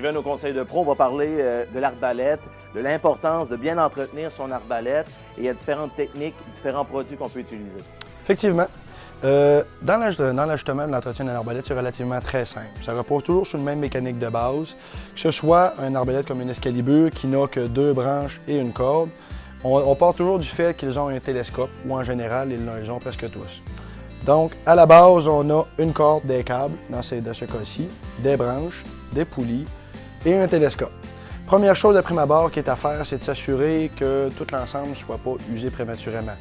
Steven, au Conseil de Pro, on va parler de l'arbalète, de l'importance de bien entretenir son arbalète. Et il y a différentes techniques, différents produits qu'on peut utiliser. Effectivement. Dans l'ajustement de l'entretien d'un arbalète, c'est relativement très simple. Ça repose toujours sur une même mécanique de base, que ce soit un arbalète comme une Excalibur qui n'a que 2 branches et une corde. On part toujours du fait qu'ils ont un télescope, ou en général, ils les ont presque tous. Donc, à la base, on a une corde, des câbles, dans ce cas-ci, des branches, des poulies et un télescope. Première chose de prime abord qui est à faire, c'est de s'assurer que tout l'ensemble ne soit pas usé prématurément.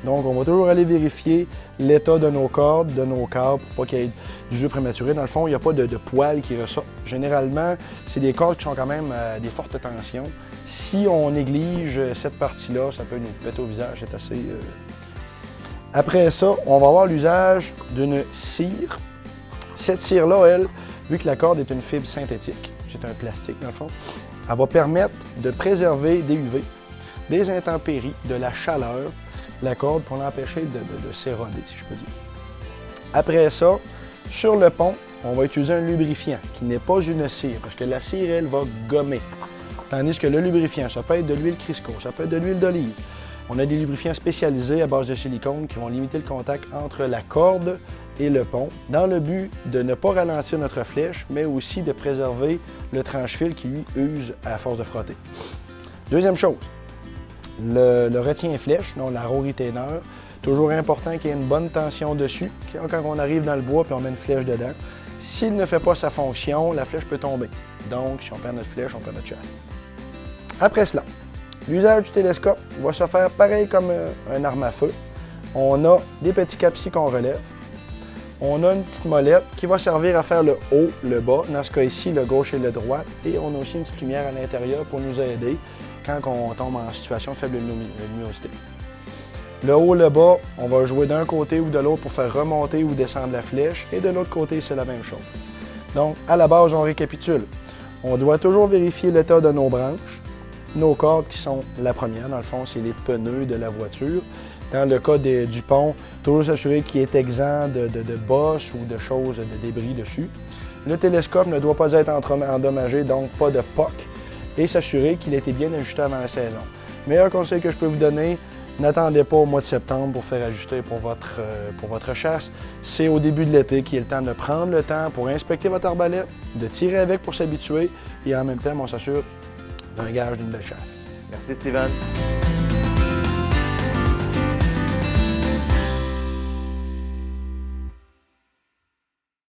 Donc, on va toujours aller vérifier l'état de nos cordes, de nos câbles, pour pas qu'il y ait du jeu prématuré. Dans le fond, il n'y a pas de poils qui ressortent. Généralement, c'est des cordes qui sont quand même à des fortes tensions. Si on néglige cette partie-là, ça peut nous péter au visage, c'est assez... Après ça, on va avoir l'usage d'une cire. Cette cire-là, elle, vu que la corde est une fibre synthétique, c'est un plastique dans le fond, elle va permettre de préserver des UV, des intempéries, de la chaleur, la corde pour l'empêcher de s'éroder, si je peux dire. Après ça, sur le pont, on va utiliser un lubrifiant qui n'est pas une cire, parce que la cire, elle, va gommer. Tandis que le lubrifiant, ça peut être de l'huile Crisco, ça peut être de l'huile d'olive. On a des lubrifiants spécialisés à base de silicone qui vont limiter le contact entre la corde et le pont, dans le but de ne pas ralentir notre flèche, mais aussi de préserver le tranche-fil qui, lui, use à force de frotter. Deuxième chose, le retient-flèche, non, la row retainer, toujours important qu'il y ait une bonne tension dessus. Quand on arrive dans le bois et on met une flèche dedans, s'il ne fait pas sa fonction, la flèche peut tomber. Donc, si on perd notre flèche, on perd notre chasse. Après cela, l'usage du télescope va se faire pareil comme un arme à feu. On a des petits capsis qu'on relève. On a une petite molette qui va servir à faire le haut, le bas, dans ce cas ici, le gauche et le droit. Et on a aussi une petite lumière à l'intérieur pour nous aider quand on tombe en situation de faible luminosité. Le haut, le bas, on va jouer d'un côté ou de l'autre pour faire remonter ou descendre la flèche. Et de l'autre côté, c'est la même chose. Donc, à la base, on récapitule. On doit toujours vérifier l'état de nos branches, nos cordes qui sont la première. Dans le fond, c'est les pneus de la voiture. Dans le cas du pont, toujours s'assurer qu'il est exempt de bosses ou de choses, de débris dessus. Le télescope ne doit pas être endommagé, donc pas de POC. Et s'assurer qu'il a été bien ajusté avant la saison. Meilleur conseil que je peux vous donner, n'attendez pas au mois de septembre pour faire ajuster pour votre chasse. C'est au début de l'été qu'il est le temps de prendre le temps pour inspecter votre arbalète, de tirer avec pour s'habituer et en même temps, on s'assure d'un gage d'une belle chasse. Merci, Steven.